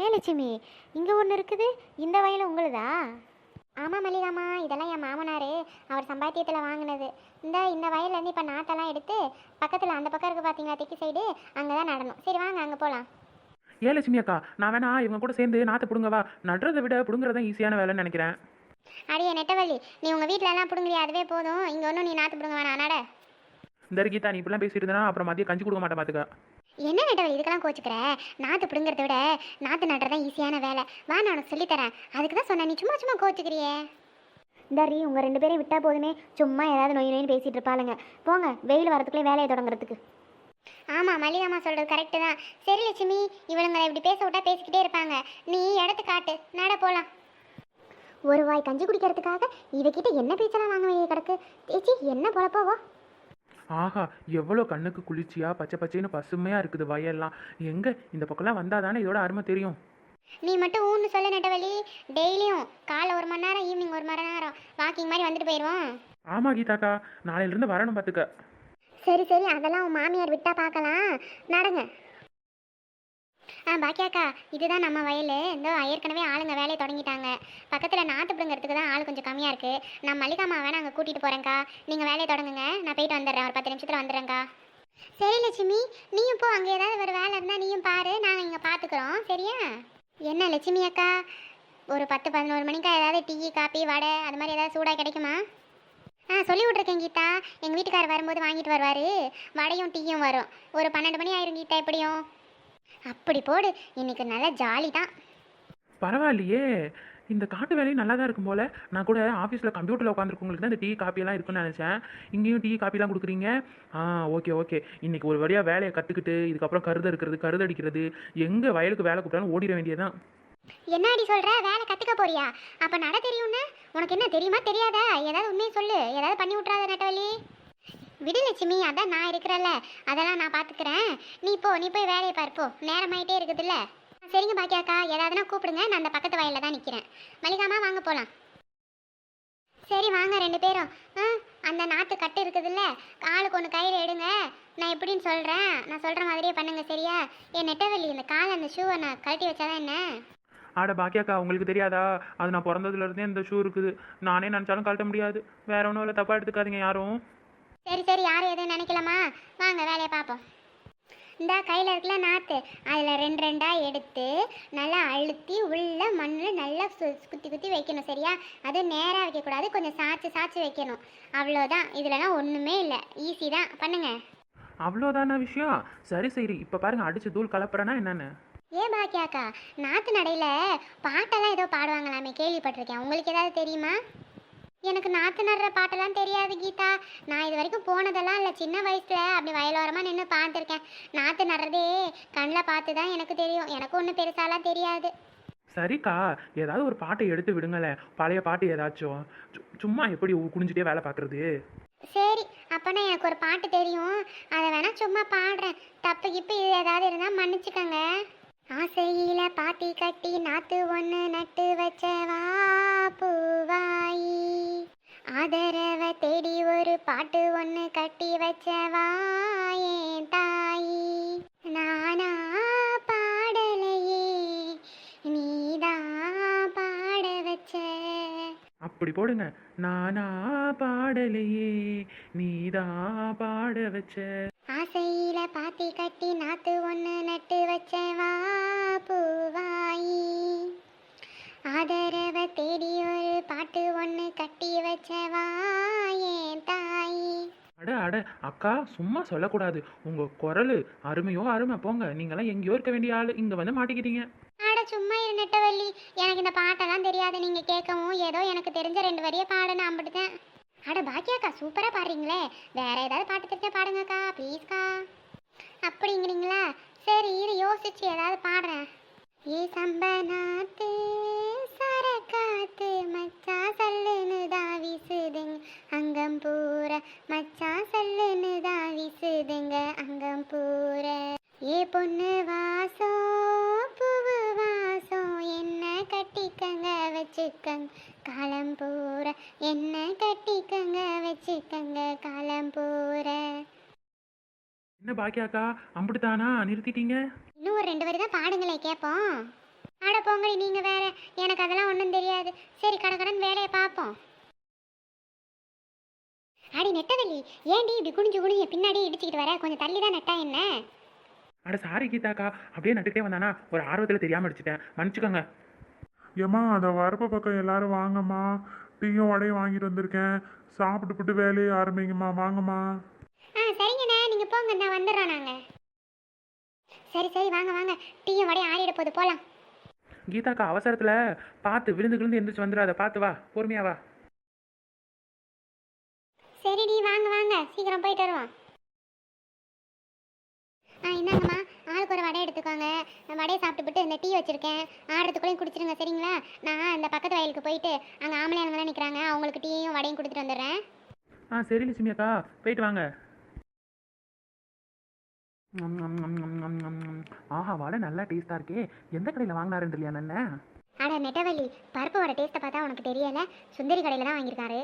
ஏன் லட்சுமி, இங்கே ஒன்று இருக்குது, இந்த வயல் உங்களுதா? ஆமாம் மல்லிகாமா, இதெல்லாம் என் மாமனார் அவர் சம்பாத்தியத்தில் வாங்கினது. இந்த வயல்லேருந்து இப்போ நாத்தெல்லாம் எடுத்து பக்கத்தில் அந்த பக்கம் இருக்குது பார்த்தீங்களா, தெற்கு சைடு, அங்கே தான் நடணும். சரி வாங்க அங்கே போகலாம். ஏன் லட்சுமி அக்கா, நான் வேணா இவங்க கூட சேர்ந்து நாற்று பிடுங்கவா? நடுறதை விட பிடுங்குறதான் ஈஸியான வேலைன்னு நினைக்கிறேன். அடியே நெட்டவள்ளி, நீ உங்கள் வீட்டிலலாம் பிடுங்குறியா, அதுவே போதும். இங்கே ஒன்றும் நீ நாற்று பிடுங்க வேணாம் நட. இந்த கீதா, நீ இப்படிலாம் பேசிட்டு இருந்தா அப்புறம் மதியம் கஞ்சி கொடுக்க மாட்டேன் பார்த்துக்க. என்ன நெட்டவள்ளி இதுக்கெல்லாம் கோச்சுக்கிற? நாற்று பிடுங்கிறத விட நாற்று நடுறதான் ஈஸியான வேலை. வா நான் உனக்கு சொல்லித்தரேன். அதுக்கு தான் சொன்னேன், நீ சும்மா சும்மா கோச்சுக்கிறியே. இந்தாரி, உங்கள் 2 பேரையும் விட்டால் போதுமே, சும்மா ஏதாவது நொய் நொயின்னு பேசிகிட்டு இருப்பாளுங்க. போங்க, வெயில் வரதுக்குள்ளே வேலையை தொடங்குறதுக்கு. ஆமாம் மல்லிகாமா சொல்கிறது கரெக்டு தான். சரி லட்சுமி, இவளுங்களை இப்படி பேச விட்டா பேசிக்கிட்டே இருப்பாங்க. நீ இடத்து காட்டு, நட போகலாம். ஒரு வாய் கஞ்சி குடிக்கிறதுக்காக இவகிட்ட என்ன பேச்செல்லாம் வாங்க வேண்டிய கிடக்கு. தேச்சி என்ன பொழப்போவோ. ஆஹா, எவ்வளோ கண்ணுக்கு குளிர்ச்சியா பச்சை பச்சைன்னு பசுமையாக இருக்குது வயல்லாம். எங்கே இந்த பக்கம்லாம் வந்தால் தானே இதோட அருமை தெரியும். நீ மட்டும் ஊன்னு சொல்ல நெட்டவழி. டெய்லியும் காலை 1 மணி நேரம், ஈவினிங் 1 மணி நேரம் வாக்கிங் மாதிரி வந்துட்டு போயிடுவோம். ஆமாம் கீதாக்கா, நாளையிலேருந்து வரணும் பார்த்துக்க. சரி சரி, அதெல்லாம் உன் மாமியார் விட்டா பார்க்கலாம். நடங்க. பாக்கியாக்கா, இதுதான் நம்ம வயல். இந்த ஏற்கனவே ஆளுங்க வேலையை தொடங்கிட்டாங்க. பக்கத்தில் நாற்று பிடுங்கிறதுக்கு தான் ஆள் கொஞ்சம் கம்மியாக இருக்குது. நான் மல்லிகாமா வேணா அங்கே கூட்டிகிட்டு போகிறேங்க்கா. நீங்கள் வேலையை தொடங்குங்க, நான் போயிட்டு வந்துடுறேன். ஒரு 10 நிமிஷத்தில் வந்துடுறேங்க்கா. சரி லட்சுமி, நீயும் போ. அங்கே ஏதாவது ஒரு வேலை இருந்தால் நீயும் பாரு, நாங்கள் இங்கே பார்த்துக்குறோம். சரியா? என்ன லட்சுமி அக்கா, ஒரு 10-11 மணிக்கா ஏதாவது டீ காப்பி வடை அது மாதிரி ஏதாவது சூடாக கிடைக்குமா? சொல்லி விட்ருக்கேன் கீதா. எங்கள் வீட்டுக்காரர் வரும்போது வாங்கிட்டு வருவார். வடையும் டீயும் வரும். ஒரு 12 மணி ஆயிரும் கீதா. எப்படியும் அப்படி போடு, இன்னைக்கு நல்லா ஜாலி தான். பரவாயில்லையே, இந்த காட்டு வேலையும் நல்லா தான் இருக்கும் போல். நான் கூட ஆஃபீஸில் கம்ப்யூட்டரில் உட்காந்துருக்கவங்களுக்கு தான் இந்த டீ காப்பியெல்லாம் இருக்குன்னு நினச்சேன். இங்கேயும் டீ காப்பிலாம் கொடுக்குறீங்க. ஓகே ஓகே, இன்றைக்கி ஒரு வழியாக வேலையை கற்றுக்கிட்டு இதுக்கப்புறம் கருது இருக்கிறது, கருது அடிக்கிறது, எங்கே வயலுக்கு வேலை கூப்பிட்டாலும் ஓடிட வேண்டியதான். என்னடி சொல்கிற? வேலை கற்றுக்க போறியா? அப்போ நட தெரியும்னு உனக்கு என்ன தெரியுமா தெரியாதா? ஏதாவது உண்மையை சொல்லு, ஏதாவது பண்ணி விட்றாத நெட்டவழி. விடு லட்சுமி, அதான் நான் இருக்கிறேன்ல, அதெல்லாம் நான் பார்த்துக்கிறேன். நீ போய் வேலையை பார்ப்போ, நேரமாயிட்டே இருக்குதுல்ல. சரிங்க பாக்கியாக்கா, ஏதாவதுனா கூப்பிடுங்க. நான் அந்த பக்கத்து வயலில் தான் நிற்கிறேன். மல்லிகாமா வாங்க போகலாம். சரி வாங்க 2 பேரும். அந்த நாற்று கட்டு இருக்குதுல்ல, ஆளுக்கு ஒன்று கையில் எடுங்க. நான் எப்படின்னு சொல்கிறேன், நான் சொல்கிற மாதிரியே பண்ணுங்க. சரியா? என் நெட்டவள்ளி, இந்த காலை அந்த ஷூவை நான் கழட்டி வச்சாதான் என்ன? ஆட பாக்கியாக்கா, உங்களுக்கு தெரியாதா? அது நான் பிறந்ததுலேருந்தே இந்த ஷூ இருக்குது. நானே நினச்சாலும் கழட்ட முடியாது. வேற ஒன்றும் இல்லை, தப்பாக எடுத்துக்காதீங்க யாரும். சரி சரி, யாரும் எதுவும் நினைக்கலாமா? வாங்க வேலையை பார்ப்போம். இந்த கையில் இருக்கல நாற்று, அதில் 2 எடுத்து நல்லா அழுத்தி உள்ள மண்ணில் நல்லா குத்தி குத்தி வைக்கணும். சரியா? அது நேராக வைக்கக்கூடாது, கொஞ்சம் சாய்ச்சி வைக்கணும். அவ்வளோதான். இதுலலாம் ஒன்றுமே இல்லை, ஈஸி தான், பண்ணுங்க. அவ்வளோதான விஷயம்? சரி சரி, இப்போ பாருங்க, அடிச்சு தூள் கலப்புறேன்னா என்னென்னு. ஏன் பாக்கியாக்கா, நாற்று நடையில் பாட்டெல்லாம் ஏதோ பாடுவாங்களாமே, கேள்விப்பட்டிருக்கேன். உங்களுக்கு ஏதாவது தெரியுமா? எனக்கு நாற்று நடுற பாட்டெல்லாம் தெரியாது கீதா. நான் இது வரைக்கும் போனதெல்லாம் இல்லை. சின்ன வயசில் அப்படி வயலோரமாக நின்று பார்த்துருக்கேன். நாற்று நடுறதே கண்ணில் பார்த்து தான் எனக்கு தெரியும். எனக்கு ஒன்றும் பெருசாலாம் தெரியாது. சரிக்கா, ஏதாவது ஒரு பாட்டை எடுத்து விடுங்களேன், பழைய பாட்டு ஏதாச்சும். சும்மா எப்படி குனிஞ்சிட்டே வேலை பார்க்குறது? சரி, அப்போனா எனக்கு ஒரு பாட்டு தெரியும், அதை வேணா சும்மா பாடுறேன். தப்பு கிப்பு இது ஏதாவது இருந்தால் மன்னிச்சுக்கோங்க. ஆசையில பாத்தி கட்டி நாத்து ஒன்று நட்டு வச்சவா பூவாயி, ஆதரவ தேடி ஒரு பாட்டு ஒன்று கட்டி வச்சவா ஏன் தாயி, நானா பாடலையே நீதான் பாட வச்ச. அப்படி போடுங்க. நானா பாடலையே, நீதான் பாட வச்ச. ஆசையில பாத்தி கட்டி நாத்து ஒன்று நட்டு வச்சவா பூவாயி, ஆதரவ தேடி ஒரு பாட்டு ஒன்று கட்டி வச்சவா ஏன் தாயி. அட அட அக்கா, சும்மா சொல்லக்கூடாது. உங்கள் குரல் அருமையோ அருமை. போங்க, நீங்களாம் எங்கேயோ இருக்க வேண்டிய ஆள், இங்கே வந்து மாட்டிக்கிட்டீங்க. ஆட சும்மா இரு நெட்டவள்ளி, எனக்கு இந்த பாட்டெல்லாம் தெரியாது. நீங்கள் கேட்கவும் ஏதோ எனக்கு தெரிஞ்ச 2 வரியை பாடுன்னு அம்பிட்டுட்டேன். அட பாக்கியாக்கா, சூப்பராக பாடுறீங்களே. வேற ஏதாவது பாட்டு தெரிஞ்சா பாடுங்கக்கா, ப்ளீஸ்க்கா. அப்படிங்கிறீங்களா? சரி இரு, யோசிச்சு ஏதாவது பாடுறேன். ஏ சம்பனாத்து சரக்காத்து மச்சா சல்லுன்னு தான் வீசுதுங்க அங்கம் பூர, மச்சா சல்லுன்னு தான் வீசுதுங்க அங்கம் பூர. ஏ பொண்ணு வாசம் பூவு வாசம் என்ன கட்டிக்கங்க வச்சுக்கங்க காலம் பூர, என்ன கட்டிக்கங்க வச்சுக்கங்க காலம் பூர. என்ன பாக்கியாக்கா, அம்பிட்டுதானா நிறுத்திட்டீங்க? இன்னும் ஒரு 2 வரி தான் பாடுங்களே கேட்போம். அட போங்கடி நீங்க வேற, எனக்கு அதெல்லாம் ஒன்றும் தெரியாது. சரி கடகடன் வேலையை பார்ப்போம். அடி நெட்டவெளி, ஏன்டி இப்படி குனிஞ்சு குனிஞ்சு பின்னாடி இடிச்சுக்கிட்டு வர? கொஞ்சம் தள்ளி தான் நட்டா என்ன? அட சாரி கீதாக்கா, அப்படியே நட்டுக்கிட்டே வந்தானா ஒரு ஆர்வத்தில் தெரியாமல் அடிச்சிட்டேன், மன்னிச்சுக்கோங்க. ஏம்மா அந்த வரப்பு பக்கம் எல்லாரும் வாங்கம்மா, டீயும் வடையும் வாங்கிட்டு வந்திருக்கேன், சாப்பிட்டுப்புட்டு வேலையை ஆரம்பிங்கம்மா, வாங்கம்மா. சரிங்கண்ணே, நீங்கள் போங்க, நான் வந்துடுறோம் நாங்கள். சரி சரி வாங்க வாங்க, டீயும் வடையும் ஆறிட போது, போகலாம். கீதாக்கா அவசரத்தில் பார்த்து விழுந்து விழுந்து எந்திரிச்சு வந்துடாத, பார்த்து வா, பொறுமையா வா. சரிடி வாங்க வாங்க, சீக்கிரம் போயிட்டு வருவோம். இந்தாங்கம்மா, ஆளுக்கு ஒரு வடை எடுத்துக்கோங்க. நான் வடையை சாப்பிட்டுவிட்டு இந்த டீ வச்சுருக்கேன், ஆடுறதுக்குள்ளேயும் குடிச்சிருங்க சரிங்களா? நான் இந்த பக்கத்து வயலுக்கு போயிட்டு அங்கே ஆம்பளையாங்க தான் நிற்கிறாங்க, அவங்களுக்கு டீயும் வடையும் கொடுத்துட்டு வந்துடுறேன். சரி லட்சுமி அக்கா, போயிட்டு வாங்க. ஆஹா, வடை நல்லா டேஸ்ட்டாக இருக்கே. எந்த கடையில் வாங்கினாருன்னு இல்லையா நன்ன? அட நெட்டவள்ளி, பருப்பு வடை டேஸ்ட்டை பார்த்தா உனக்கு தெரியல, சுந்தரி கடையில் தான் வாங்கியிருக்காரு.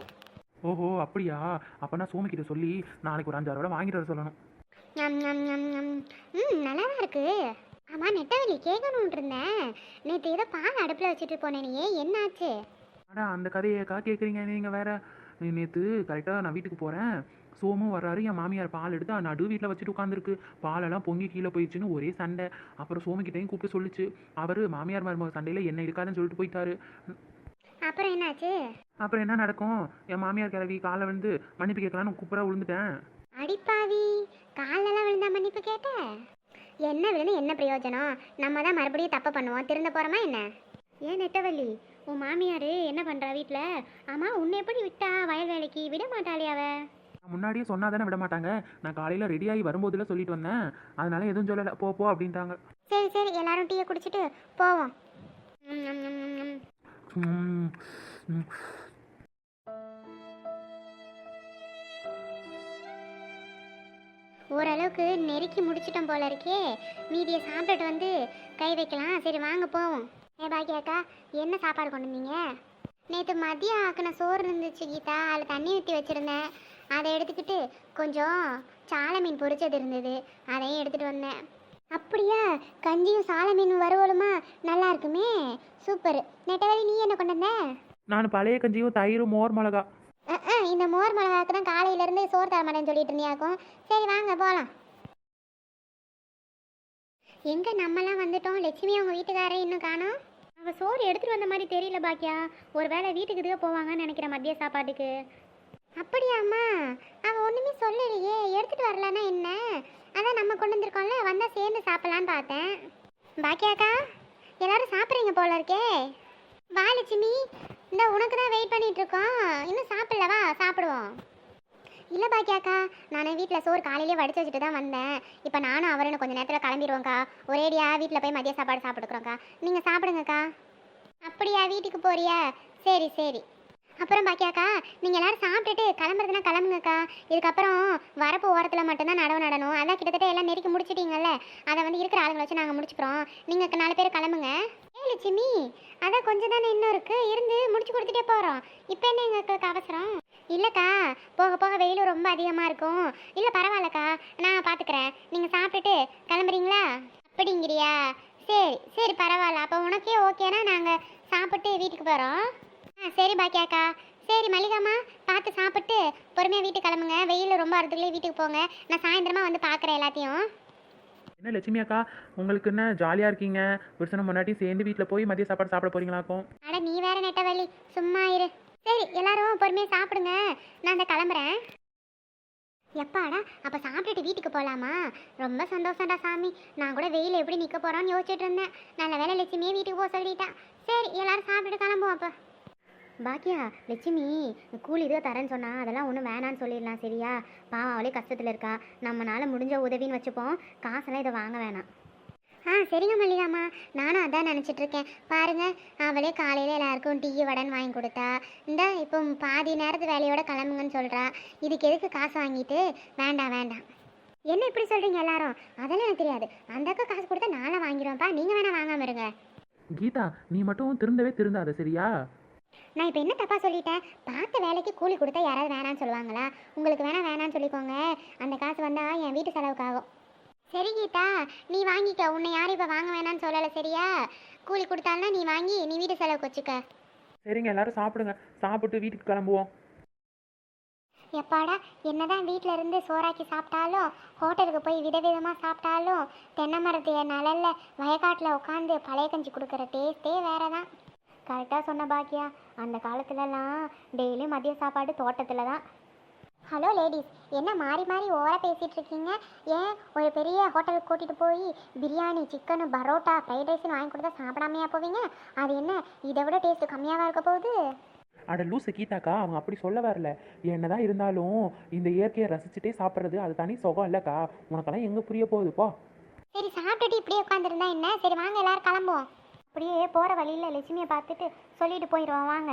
ஓஹோ அப்படியா, அப்போனா சோமிக்கிட்ட சொல்லி நாளைக்கு ஒரு 5-6 வடை வாங்கிட்டு வர சொல்லணும். நல்லா தான் இருக்கு. ஆமாம் நெட்டவள்ளி, கேட்கணுன்ட்டு இருந்தேன். நேற்று ஏதோ பால் அடுப்பில் வச்சுட்டு போனேன், நீ என்னாச்சு? அடா அந்த கதையக்கா கேட்குறீங்க நீங்கள் வேற. நேற்று கரெக்டாக நான் வீட்டுக்கு போகிறேன், சோமும் வர்றாரு, என் மாமியார் பால் எடுத்து நடு வீட்டில் வச்சுட்டு உட்காந்துருக்கு. பாலெல்லாம் பொங்கி கீழே போயிடுச்சுன்னு ஒரே சண்டை. அப்புறம் சோமுக்கிட்டையும் கூப்பிட்டு சொல்லிச்சு. அவர் மாமியார் மருமக சண்டையில் என்ன இருக்காதுன்னு சொல்லிட்டு போயிட்டாரு. அப்புறம் என்னாச்சு? அப்புறம் என்ன நடக்கும், என் மாமியார் கிளவி காலை வந்து மன்னிப்பு கேட்கலான்னு கூப்பிட விழுந்துட்டேன். அடிப்பாவி, காலெல்லாம் விழுந்தா மன்னிப்பு கேட்ட? என்ன விழுந்து என்ன பிரயோஜனம்? நம்ம தான் மறுபடியும் தப்பு பண்ணுவோம், திருந்த போகிறோமா என்ன? ஏன் நெட்டவள்ளி, உன் மாமியார் என்ன பண்ணுறா வீட்டில்? ஆமாம், உன்னை எப்படி விட்டா? வயல் வேலைக்கு விட மாட்டாளே அவ? நான் முன்னாடியே சொன்னா தானே விட மாட்டாங்க. நான் காலையில் ரெடியாகி வரும்போதுல சொல்லிட்டு வந்தேன், அதனால எதுவும் சொல்லலை, போ போ அப்படின்ட்டாங்க. சரி சரி, எல்லாரும் டீயை குடிச்சிட்டு போவோம். ம், ம், ம், ம். ம், ம். ஓரளவுக்கு நெருக்கி முடிச்சிட்டோம் போல இருக்கே, மீதியை சாப்பிட்டுட்டு வந்து கை வைக்கலாம். சரி வாங்க போவோம். பாக்கியாக்கா, என்ன சாப்பாடு கொண்டு வந்தீங்க? நேற்று மதியம் ஆக்கின சோறு இருந்துச்சு கீதா, அதில் தண்ணி ஊற்றி வச்சுருந்தேன், அதை எடுத்துக்கிட்டு கொஞ்சம் சாலை மீன் பொரிச்சது இருந்தது, அதையும் எடுத்துகிட்டு வந்தேன். அப்படியா? கஞ்சியும் சாலை மீன் வறுவலுமா? நல்லா இருக்குமே, சூப்பர். நெட்டவழி நீ என்ன கொண்டு வந்த? நான் பழைய கஞ்சியும் தயிரும் மோர் மிளகா. இந்த மோர் மிளகாக்கு தான் காலையிலேருந்து சோறு தர மாட்டேன்னு சொல்லிட்டு இருந்தியாக்கும். சரி வாங்க போகலாம். எங்கே நம்மலாம் வந்துட்டோம், லட்சுமி அவங்க வீட்டுக்காரே இன்னும் காணோம். அவள் சோறு எடுத்துகிட்டு வந்த மாதிரி தெரியல பாக்கியா. ஒரு வேளை வீட்டுக்கு இதுவே போவாங்கன்னு நினைக்கிறேன் மதிய சாப்பாட்டுக்கு. அப்படியாம்மா? அவள் ஒன்றுமே சொல்லலையே, எடுத்துகிட்டு வரலன்னா என்ன? அதான் நம்ம கொண்டு வந்திருக்கோம்ல, வந்தால் சேர்ந்து சாப்பிட்லான்னு பார்த்தேன். பாக்கியாக்கா, எல்லாரும் சாப்பிட்றீங்க போல இருக்கே. வா லட்சுமி, இந்த உனக்கு தான் வெயிட் பண்ணிட்டு இருக்கோம், இன்னும் சாப்பிடலவா, சாப்பிடுவோம். இல்லை பாக்கியாக்கா, நான் வீட்டில் சோறு காலையிலே வடிச்சு வச்சுட்டு தான் வந்தேன். இப்போ நானும் அவருன்னு கொஞ்சம் நேரத்தில் கிளம்பிடுவோங்க்கா. ஒரேடியாக வீட்டில் போய் மதிய சாப்பாடு சாப்பிட்டுக்குறோங்க்கா. நீங்கள் சாப்பிடுங்கக்கா. அப்படியா, வீட்டுக்கு போறியா? சரி சரி. அப்புறம் பாக்கியாக்கா, நீங்கள் எல்லோரும் சாப்பிட்டுட்டு கிளம்புறதுனா கிளம்புங்கக்கா. இதுக்கப்புறம் வரப்பு ஓரத்தில் மட்டும்தான் நடவு நடணும். அதான் கிட்டத்தட்ட எல்லாம் நெருக்கி முடிச்சிட்டிங்கல்ல, அதை வந்து இருக்கிற ஆளுங்களை வச்சு நாங்கள் முடிச்சுக்கிறோம். நீங்கள் 4 பேர் கிளம்புங்க. லட்சுமி, அதான் கொஞ்சம் தானே இன்னும் இருக்குது, இருந்து முடிச்சு கொடுத்துட்டே போகிறோம். இப்போ என்ன எங்களுக்கு அவசரம்? இல்லைக்கா, போக போக வெயிலும் ரொம்ப அதிகமாக இருக்கும். இல்லை பரவாயில்லக்கா, நான் பார்த்துக்கிறேன். நீங்கள் சாப்பிட்டுட்டு கிளம்புறீங்களா? அப்படிங்கிறியா? சரி சரி பரவாயில்ல. அப்போ உனக்கே ஓகேனா நாங்கள் சாப்பிட்டு வீட்டுக்கு போகிறோம். சரி பாக்கியாக்கா. சரி மல்லிகாம்மா, பார்த்து சாப்பிட்டு பொறுமையாக வீட்டுக்கு கிளம்புங்க. வெயில் ரொம்ப வரதுக்குள்ளே வீட்டுக்கு போங்க. நான் சாயந்தரமாக வந்து பார்க்குறேன் எல்லாத்தையும். என்ன லட்சுமி அக்கா, உங்களுக்கு என்ன ஜாலியாக இருக்கீங்க? புருஷனை முன்னாடி சேர்ந்து வீட்டில் போய் மதிய சாப்பாடு சாப்பிட போறீங்களாக்கும்? அட நீ வேற நெட்டவள்ளி, சும்மா இரு. சரி எல்லாரும் பொறுமையாக சாப்பிடுங்க, நான் அந்த கிளம்புறேன். எப்பாடா, அப்போ சாப்பிட்டுட்டு வீட்டுக்கு போகலாமா? ரொம்ப சந்தோஷம்டா சாமி. நான் கூட வெயில் எப்படி நிற்க போகிறோன்னு யோசிச்சுட்டு இருந்தேன். நல்ல வேலை லட்சுமியே வீட்டுக்கு போக சொல்லிட்டேன். சரி எல்லாரும் சாப்பிட்டுட்டு கிளம்புவோம். அப்போ பாக்கியா, லட்சுமி கூலி இதுவே தரேன்னு சொன்னா அதெல்லாம் ஒன்றும் வேணான்னு சொல்லிடலாம் சரியா? பாவம் அவளே கஷ்டத்தில் இருக்கா, நம்மளால் முடிஞ்ச உதவின்னு வச்சுப்போம், காசெல்லாம் இதை வாங்க வேணாம். சரிங்க மல்லிகாம்மா, நானும் அதான் நினச்சிட்ருக்கேன். பாருங்கள், அவளே காலையில் எல்லாருக்கும் டீ வடைன்னு வாங்கி கொடுத்தா, இந்த இப்போ பாதி நேரத்து வேலையோட கிளம்புங்கன்னு சொல்கிறா. இதுக்கு எதுக்கு காசு வாங்கிட்டு? வேண்டாம் வேண்டாம். என்ன இப்படி சொல்கிறீங்க எல்லாரும்? அதெல்லாம் எனக்கு தெரியாது. அந்த அக்கா காசு கொடுத்தா நானும் வாங்கிடுவேன்ப்பா, நீங்கள் வேணால் வாங்காமல் இருங்க. கீதா, நீ மட்டும் திருந்தவே திருந்தாத சரியா? நான் இப்போ என்ன தப்பாக சொல்லிட்டேன்? பார்த்த வேலைக்கு கூலி கொடுத்தா யாராவது வேணான்னு சொல்லுவாங்களா? உங்களுக்கு வேணான்னு சொல்லிக்கோங்க, அந்த காசு வந்தால் என் வீட்டு செலவுக்காகும். சரி கீதா, நீ வாங்கிக்க. உன்னை யாரும் இப்போ வாங்க வேணாம்னு சொல்லலை சரியா? கூலி கொடுத்தாலும் நீ வாங்கி நீ வீட்டு செலவுக்கு வச்சுக்க. சரிங்க, எல்லாரும் சாப்பிடுங்க. சாப்பிட்டு வீட்டுக்கு கிளம்புவோம். எப்பாடா, என்னதான் வீட்டில் இருந்து சோறாக்கி சாப்பிட்டாலும் ஹோட்டலுக்கு போய் விதவிதமாக சாப்பிட்டாலும் தென்னை மரத்து நிழல்ல வயக்காட்டில் உட்காந்து பழைய கஞ்சி கொடுக்குற டேஸ்ட்டே வேற தான். கரெக்டாக சொன்ன பாக்கியா, அந்த காலத்துலலாம் டெய்லி மதிய சாப்பாடு தோட்டத்தில் தான். ஹலோ லேடிஸ், என்ன மாறி மாறி ஓவராக பேசிகிட்டு இருக்கீங்க? ஏன் ஒரு பெரிய ஹோட்டலுக்கு கூட்டிகிட்டு போய் பிரியாணி, சிக்கனு, பரோட்டா, ஃப்ரைட் ரைஸ்னு வாங்கி கொடுத்தா சாப்பிடாமையா போவீங்க? அது என்ன இதை விட டேஸ்ட்டு கம்மியாகவா இருக்க போகுது? அட லூசு கீதாக்கா, அவங்க அப்படி சொல்ல வரல. என்னதான் இருந்தாலும் இந்த இயற்கையை ரசிச்சுட்டே சாப்பிட்றது அது தனி சுகம் இல்லைக்கா. உனக்கெல்லாம் எங்கே புரிய போகுது போ. சரி, சாப்பிட்டுட்டு இப்படியே உட்காந்துருந்தா என்ன? சரி வாங்க எல்லாரும் கிளம்புவோம். அப்படியே போகிற வழியில் லட்சுமியை பார்த்துட்டு சொல்லிட்டு போயிடுவோம் வாங்க.